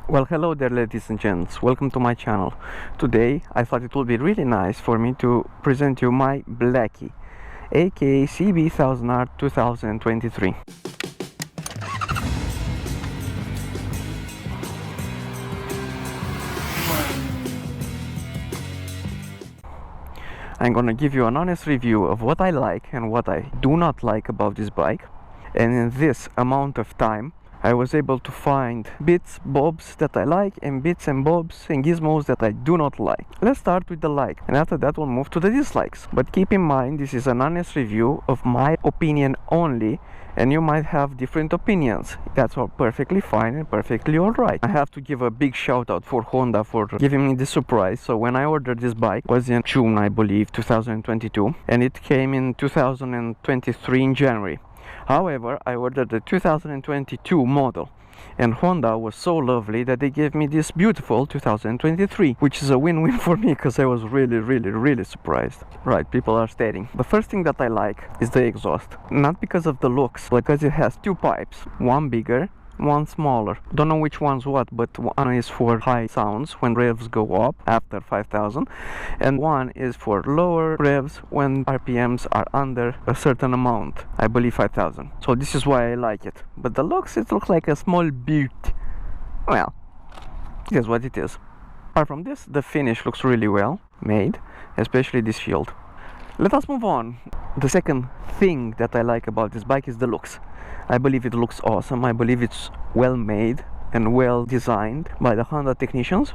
Well, hello there ladies and gents, welcome to my channel. Today I thought it would be really nice for me to present you my Blackie, aka CB1000R 2023. I'm gonna give you an honest review of what I like and what I do not like about this bike, and in this amount of time I was able to find bits, bobs that I like and bits and bobs and gizmos that I do not like. Let's start with the like, and after that we'll move to the dislikes. But keep in mind, this is an honest review of my opinion only, and you might have different opinions. That's all perfectly fine and perfectly alright. I have to give a big shout out for Honda for giving me this surprise. So when I ordered this bike, it was in June, I believe, 2022, and it came in 2023 in January. However, I ordered the 2022 model, and Honda was so lovely that they gave me this beautiful 2023, which is a win-win for me because I was really surprised. Right, people are staring. The first thing that I like is the exhaust. Not because of the looks, but because it has two pipes, one bigger, one smaller. Don't know which one's what, but one is for high sounds when revs go up after 5,000, and one is for lower revs when RPMs are under a certain amount, I believe 5,000. So this is why I like it. But the looks, it looks like a small beaut. Well, it is what it is. Apart from this, the finish looks really well made, especially this shield. Let us move on. The second thing that I like about this bike is the looks. I believe it looks awesome. I believe it's well made and well designed by the Honda technicians.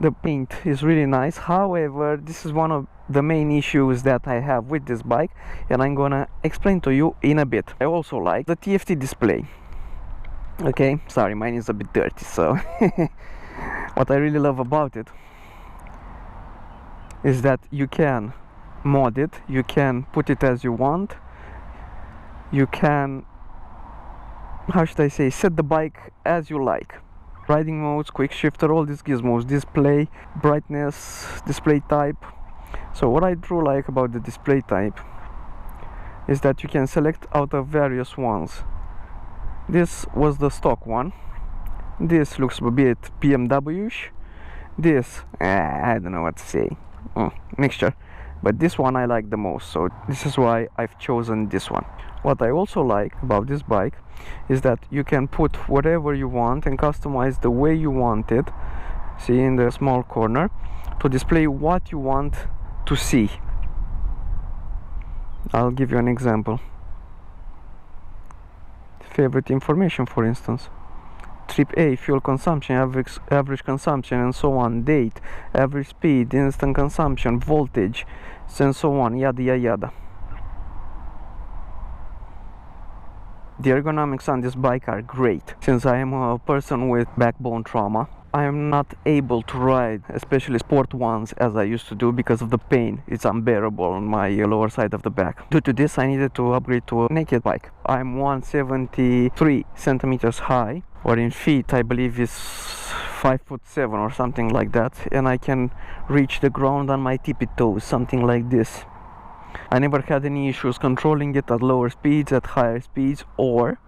The paint is really nice. However, this is one of the main issues that I have with this bike, and I'm gonna explain to you in a bit. I also like the TFT display. Okay, sorry, mine is a bit dirty, so what I really love about it is that you can mod it, you can put it as you want, you can, how should I say, set the bike as you like. Riding modes, quick shifter, all these gizmos, display, brightness, display type. So what I do like about the display type is that you can select out of various ones. This was the stock one. This looks a bit BMW-ish. This, I don't know what to say. Mixture. But this one I like the most, so this is why I've chosen this one. What I also like about this bike is that you can put whatever you want and customize the way you want it. See, in the small corner, to display what you want to see. I'll give you an example. Favorite information, for instance. Trip A, fuel consumption, average consumption, and so on, date, average speed, instant consumption, voltage, and so on, yada yada. The ergonomics on this bike are great. Since I am a person with backbone trauma, I am not able to ride, especially sport ones, as I used to do because of the pain. It's unbearable on my lower side of the back. Due to this, I needed to upgrade to a naked bike. I'm 173 centimeters high, or in feet I believe is 5'7" or something like that, and I can reach the ground on my tippy toes, something like this. I never had any issues controlling it at lower speeds, at higher speeds, or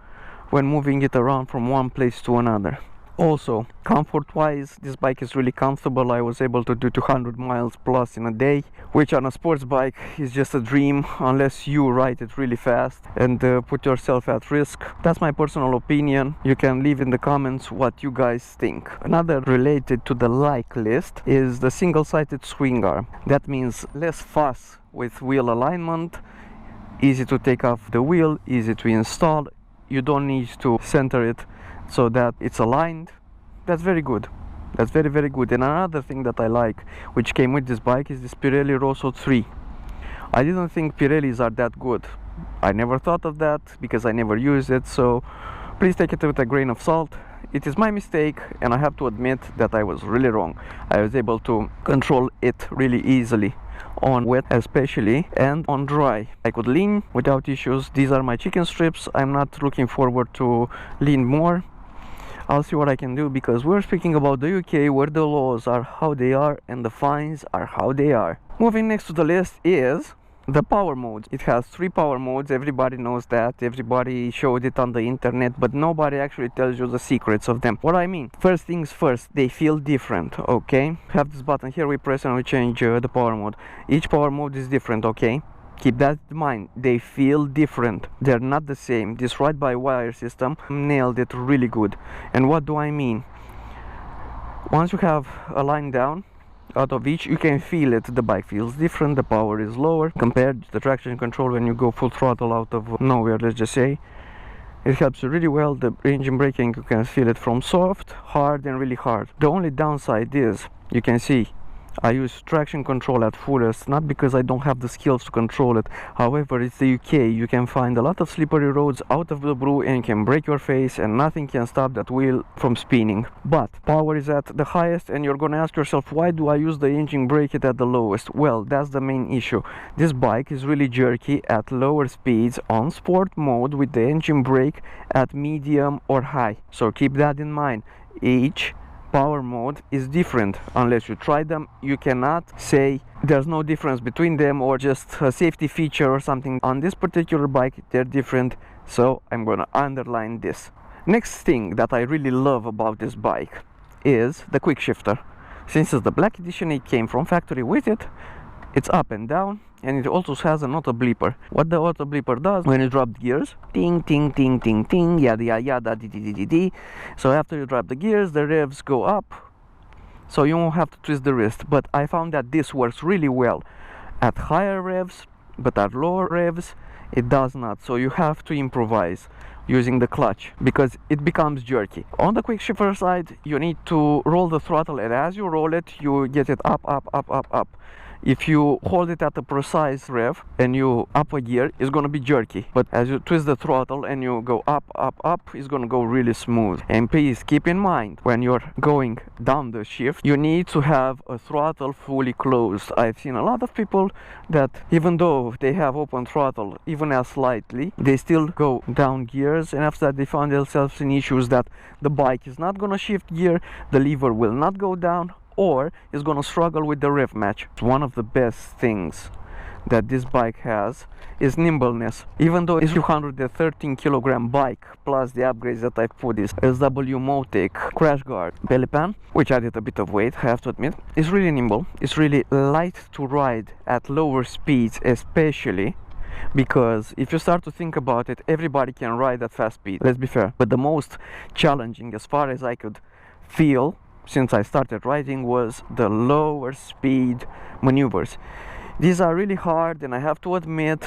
when moving it around from one place to another. Also, comfort wise, this bike is really comfortable. I was able to do 200 miles plus in a day, which on a sports bike is just a dream unless you ride it really fast and put yourself at risk. That's my personal opinion. You can leave in the comments what you guys think. Another related to the like list is the single-sided swing arm. That means less fuss with wheel alignment, easy to take off the wheel, easy to install. You don't need to center it so that it's aligned. That's very good. That's very good. And another thing that I like, which came with this bike, is this Pirelli Rosso 3. I didn't think Pirellis are that good. I never thought of that because I never used it, so please take it with a grain of salt. It is my mistake, and I have to admit that I was really wrong. I was able to control it really easily on wet especially, and on dry. I could lean without issues. These are my chicken strips. I'm not looking forward to lean more. I'll see what I can do, because we're speaking about the UK, where the laws are how they are and the fines are how they are. Moving next to the list is the power modes. It has 3 power modes. Everybody knows that, everybody showed it on the internet, but nobody actually tells you the secrets of them. What I mean, first things first, they feel different, okay? Have this button here, we press and we change the power mode. Each power mode is different, okay? Keep that in mind. They feel different, they're not the same. This ride-by-wire system nailed it really good. And what do I mean? Once you have a line down out of each, you can feel it. The bike feels different, the power is lower compared to the traction control when you go full throttle out of nowhere, let's just say. It helps you really well. The engine braking, you can feel it from soft, hard and really hard. The only downside is, you can see I use traction control at fullest, not because I don't have the skills to control it. However, it's the UK. You can find a lot of slippery roads out of the blue and you can break your face and nothing can stop that wheel from spinning. But power is at the highest and you're gonna ask yourself, why do I use the engine brake at the lowest? Well, that's the main issue. This bike is really jerky at lower speeds on sport mode with the engine brake at medium or high. So keep that in mind. Each power mode is different. Unless you try them, you cannot say there's no difference between them or just a safety feature or something. On this particular bike, they're different, so I'm gonna underline this. Next thing that I really love about this bike is the quick shifter. Since it's the Black Edition, it came from factory with it. It's up and down, and it also has an auto bleeper. What the auto bleeper does when you drop gears, ting ting ting ting ting, yada yada yada di di di di di. So after you drop the gears, the revs go up, so you won't have to twist the wrist. But I found that this works really well at higher revs, but at lower revs it does not. So you have to improvise using the clutch because it becomes jerky. On the quick shifter side, you need to roll the throttle, and as you roll it, you get it up up up up up. If you hold it at a precise rev and you up a gear, it's gonna be jerky. But as you twist the throttle and you go up, up, up, it's gonna go really smooth. And please keep in mind, when you're going down the shift, you need to have a throttle fully closed. I've seen a lot of people that even though they have open throttle, even as slightly, they still go down gears, and after that they found themselves in issues that the bike is not gonna shift gear, the lever will not go down, or is going to struggle with the rev match. One of the best things that this bike has is nimbleness. Even though it's 213 kilogram bike, plus the upgrades that I've put, is SW Motec crash guard belly pan, which added a bit of weight, I have to admit. It's really nimble, it's really light to ride at lower speeds, especially because if you start to think about it, everybody can ride at fast speed, let's be fair. But the most challenging, as far as I could feel since I started riding, was the lower speed maneuvers. These are really hard, and I have to admit,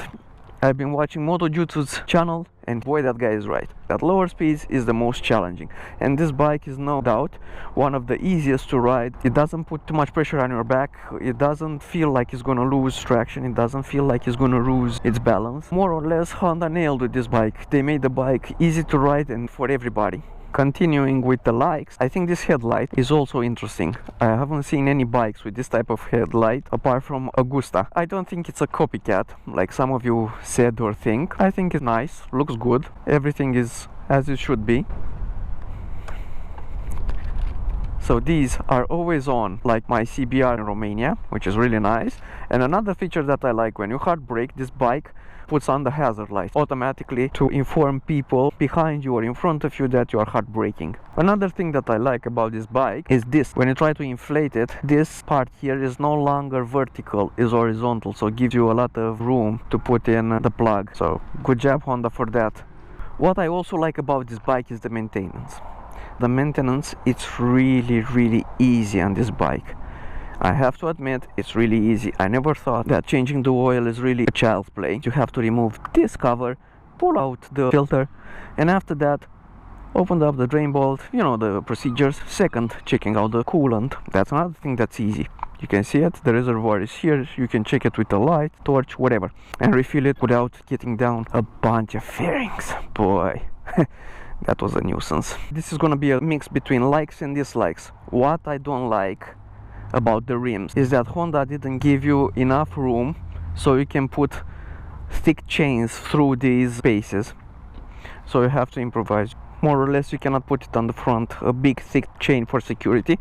I've been watching MotoJutsu's channel, and boy, that guy is right. At lower speeds is the most challenging, and this bike is no doubt one of the easiest to ride. It doesn't put too much pressure on your back, it doesn't feel like it's gonna lose traction, it doesn't feel like it's gonna lose its balance. More or less, Honda nailed with this bike. They made the bike easy to ride and for everybody. Continuing with the likes, I think this headlight is also interesting. I haven't seen any bikes with this type of headlight apart from Augusta. I don't think it's a copycat like some of you said or think. I think it's nice, looks good, everything is as it should be. So these are always on, like my CBR in Romania, which is really nice. And another feature that I like, when you hard brake, this bike puts on the hazard light automatically to inform people behind you or in front of you that you are hard braking. Another thing that I like about this bike is this: when you try to inflate it, this part here is no longer vertical, is horizontal, so it gives you a lot of room to put in the plug. So good job, Honda, for that. What I also like about this bike is the maintenance. The maintenance, it's really easy on this bike. I have to admit, it's really easy. I never thought that changing the oil is really a child's play. You have to remove this cover, pull out the filter, and after that open up the drain bolt, you know the procedures. Second, checking out the coolant. That's another thing that's easy. You can see it, the reservoir is here, you can check it with a light, torch, whatever, and refill it without getting down a bunch of fairings. Boy, that was a nuisance. This is gonna be a mix between likes and dislikes. What I don't like about the rims is that Honda didn't give you enough room so you can put thick chains through these spaces, so you have to improvise. more or less you cannot put it on the front, a big thick chain for security.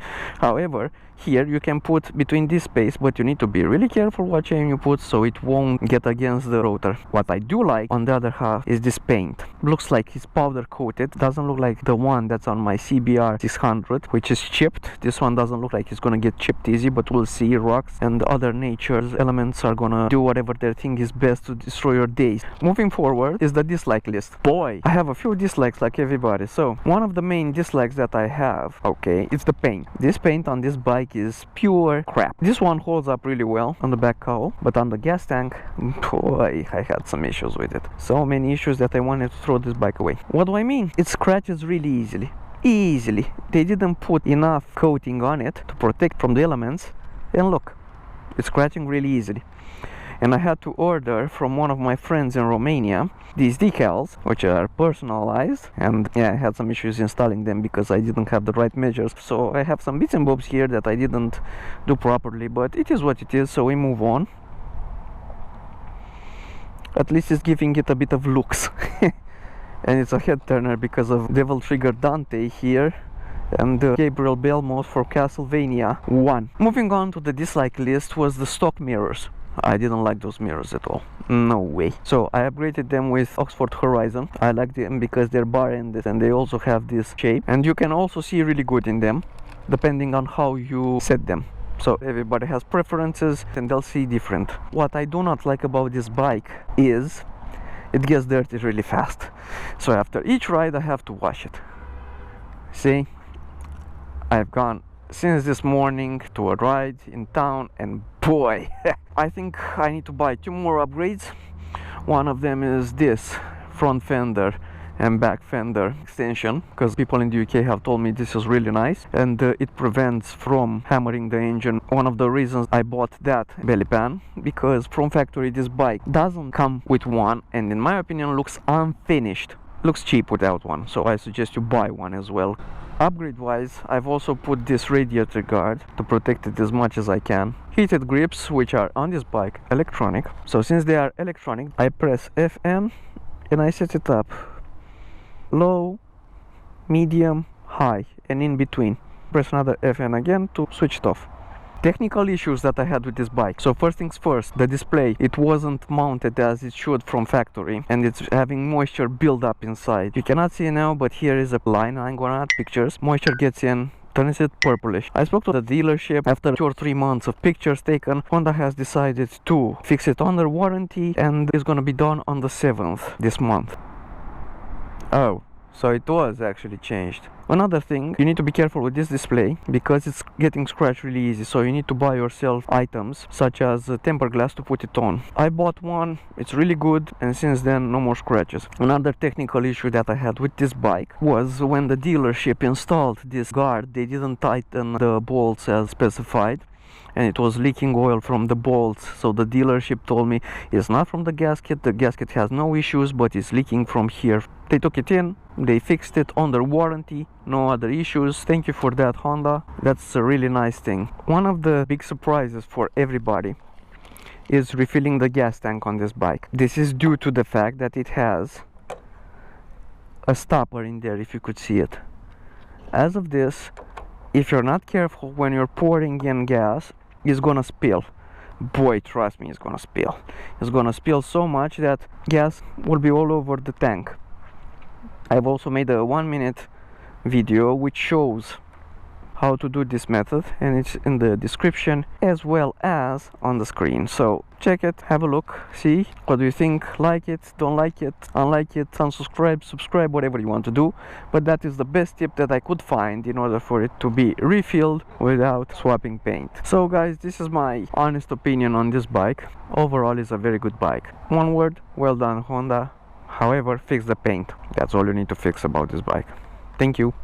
However, here you can put between this space, but you need to be really careful what chain you put so it won't get against the rotor. What I do like on the other half is this paint. Looks like it's powder coated, doesn't look like the one that's on my CBR600, which is chipped. This one doesn't look like it's gonna get chipped easy, but we'll see. Rocks and other nature's elements are gonna do whatever they think is best to destroy your days. Moving forward is the dislike list. Boy, I have a few dislikes like everybody. So one of the main dislikes that I have, okay, it's the paint. This paint on this bike is pure crap. This one holds up really well on the back cowl, but on the gas tank, boy, I had some issues with it. So many issues that I wanted to throw this bike away. What do I mean? It scratches really easily. They didn't put enough coating on it to protect from the elements, and look, it's scratching really easily. And I had to order from one of my friends in Romania these decals, which are personalized, and yeah, I had some issues installing them because I didn't have the right measures. So I have some bits and bobs here that I didn't do properly, but it is what it is, so we move on. At least it's giving it a bit of looks. And it's a head turner because of Devil Trigger Dante here and Gabriel Belmont for Castlevania 1. Moving on to the dislike list was the stock mirrors. I didn't like those mirrors at all. No way. So I upgraded them with Oxford Horizon. I like them because they're bar-ended and they also have this shape. And you can also see really good in them, depending on how you set them. So everybody has preferences and they'll see different. What I do not like about this bike is it gets dirty really fast. So after each ride I have to wash it. See? I've gone since this morning to a ride in town, and boy, I think I need to buy 2 more upgrades. One of them is this front fender and back fender extension, because people in the UK have told me this is really nice and it prevents from hammering the engine. One of the reasons I bought that belly pan, because from factory this bike doesn't come with one, and in my opinion looks unfinished, looks cheap without one, so I suggest you buy one as well. Upgrade wise, I've also put this radiator guard to protect it as much as I can. Heated grips, which are on this bike electronic, so since they are electronic I press FN and I set it up low, medium, high, and in between. Press another FN again to switch it off. Technical issues that I had with this bike. So first things first, the display, it wasn't mounted as it should from factory, and it's having moisture build up inside. You cannot see now, but here is a line. I'm gonna add pictures. Moisture gets in, turns it purplish. I spoke to the dealership. After 2 or 3 months of pictures taken, Honda has decided to fix it under warranty, and it's gonna be done on the 7th this month. Oh, so it was actually changed. Another thing, you need to be careful with this display because it's getting scratched really easy, so you need to buy yourself items such as tempered glass to put it on. I bought one, it's really good, and since then no more scratches. Another technical issue that I had with this bike was when the dealership installed this guard, they didn't tighten the bolts as specified, and it was leaking oil from the bolts. So the dealership told me it's not from the gasket has no issues, but it's leaking from here. They took it in, they fixed it under warranty, no other issues. Thank you for that, Honda. That's a really nice thing. One of the big surprises for everybody is refilling the gas tank on this bike. This is due to the fact that it has a stopper in there, if you could see it. As of this, if you're not careful when you're pouring in gas, it's gonna spill. Boy, trust me, it's gonna spill. It's gonna spill so much that gas will be all over the tank. I've also made a 1-minute video which shows how to do this method, and it's in the description as well as on the screen. So check it, have a look, see what do you think, like it, don't like it, unlike it, unsubscribe, subscribe, whatever you want to do. But that is the best tip that I could find in order for it to be refilled without swapping paint. So guys, this is my honest opinion on this bike. Overall, it's a very good bike. One word, well done, Honda. However, fix the paint. That's all you need to fix about this bike. Thank you.